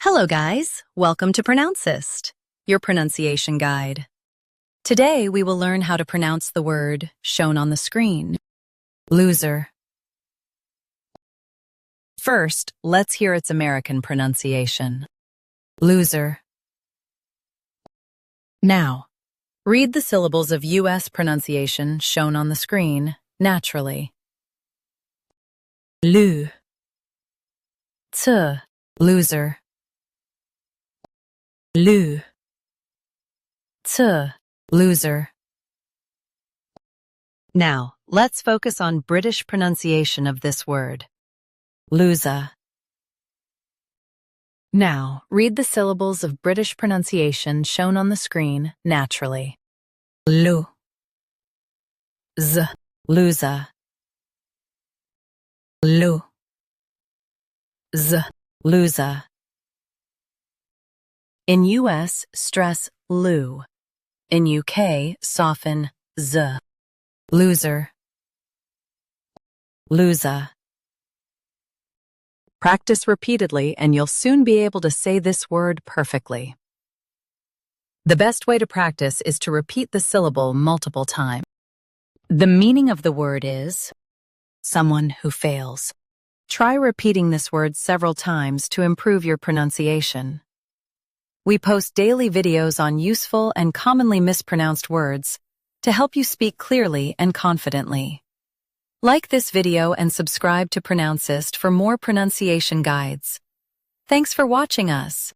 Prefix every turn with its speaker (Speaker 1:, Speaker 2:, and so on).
Speaker 1: Hello guys, welcome to Pronouncist, your pronunciation guide. Today we will learn how to pronounce the word shown on the screen, loser. First, let's hear its American pronunciation, loser. Now, read the syllables of U.S. pronunciation shown on the screen naturally. Lu, t, loser. Lu, t, loser. Now, let's focus on British pronunciation of this word, loser. Now, read the syllables of British pronunciation shown on the screen naturally. Lu, z, loser. Lu, z, loser. In US, stress lu. In UK, soften z. Loser. Loser. Practice repeatedly and you'll soon be able to say this word perfectly. The best way to practice is to repeat the syllable multiple times. The meaning of the word is someone who fails. Try repeating this word several times to improve your pronunciation. We post daily videos on useful and commonly mispronounced words to help you speak clearly and confidently. Like this video and subscribe to Pronouncist for more pronunciation guides. Thanks for watching us.